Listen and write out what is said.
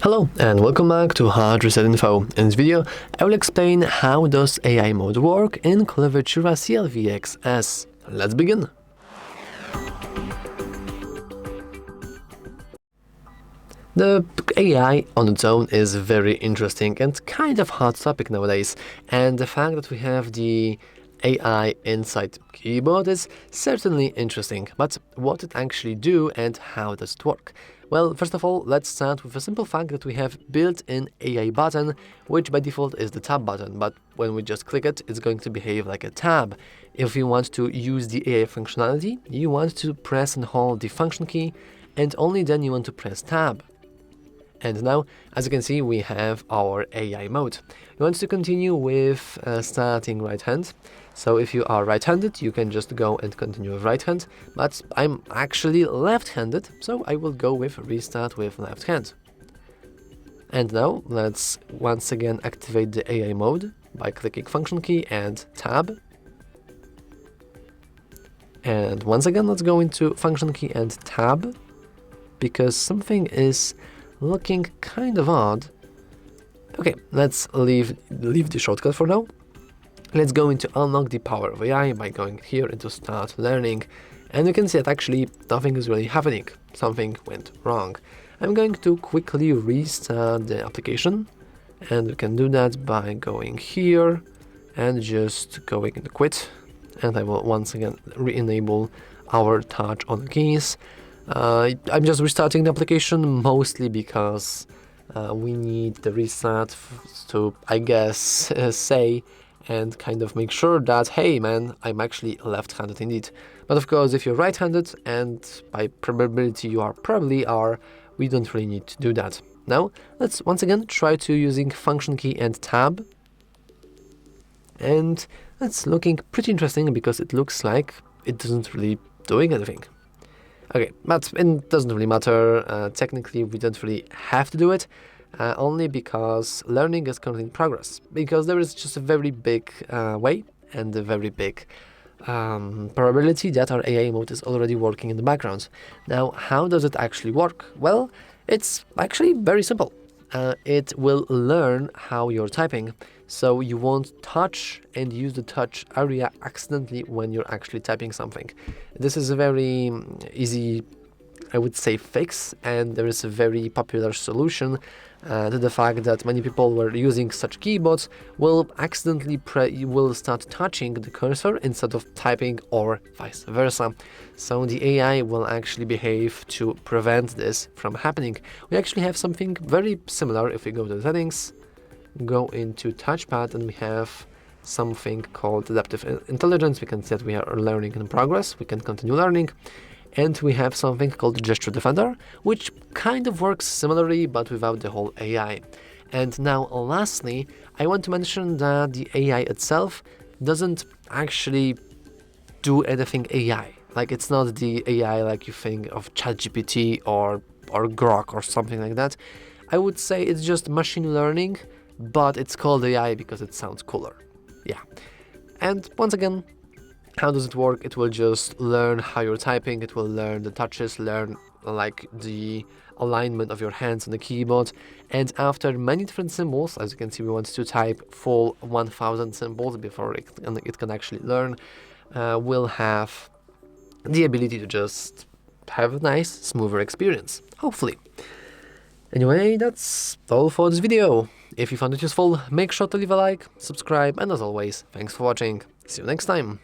Hello and welcome back to HardReset.Info. In this video, I will explain how does AI mode work in Clevetura CLVX S. Let's begin. The AI on its own is very interesting and kind of hot topic nowadays, and the fact that we have the AI inside keyboard is certainly interesting, but what it actually do and how does it work? Well, first of all, let's start with a simple fact that we have built-in AI button, which by default is the tab button, but when we just click it, it's going to behave like a tab. If you want to use the AI functionality, you want to press and hold the function key, and only then you want to press tab. And now, as you can see, we have our AI mode. You want to continue with starting right hand. So if you are right-handed, you can just go and continue with right hand, but I'm actually left-handed, so I will go with restart with left hand. And now let's once again activate the AI mode by clicking function key and tab. And once again, let's go into function key and tab, because something is looking kind of odd. Okay, let's leave the shortcut for now. Let's go into unlock the power of AI by going here into start learning, and you can see that actually nothing is really happening. Something went wrong. I'm going to quickly restart the application, and we can do that by going here and just going into quit, and I will once again re-enable our touch on keys. I'm just restarting the application mostly because we need the restart to, I guess, say and kind of make sure that, hey man, I'm actually left-handed indeed. But of course, if you're right-handed, and by probability you probably are, we don't really need to do that. Now, let's once again try to using function key and tab. And that's looking pretty interesting because it looks like it doesn't really doing anything. Okay, but it doesn't really matter. Technically, we don't really have to do it, only because learning is currently in progress. Because there is just a very big way and a very big probability that our AI mode is already working in the background. Now, how does it actually work? Well, it's actually very simple. It will learn how you're typing, so you won't touch and use the touch area accidentally when you're actually typing something. This is a very easy, I would say, fix, and there is a very popular solution to the fact that many people were using such keyboards will accidentally will start touching the cursor instead of typing, or vice versa. So the AI will actually behave to prevent this from happening. We actually have something very similar. If we go to settings, go into touchpad, and we have something called adaptive intelligence. We can see that we are learning in progress. We can continue learning. And we have something called gesture defender, which kind of works similarly, but without the whole AI. And now, lastly, I want to mention that the AI itself doesn't actually do anything AI. Like, it's not the AI like you think of ChatGPT or Grok or something like that. I would say it's just machine learning, but it's called AI because it sounds cooler. Yeah. And once again, how does it work? It will just learn how you're typing, it will learn the touches, learn like the alignment of your hands on the keyboard, and after many different symbols, as you can see, we want to type full 1000 symbols before it can actually learn, we'll have the ability to just have a nice, smoother experience, hopefully. Anyway, that's all for this video. If you found it useful, make sure to leave a like, subscribe, and as always, thanks for watching. See you next time.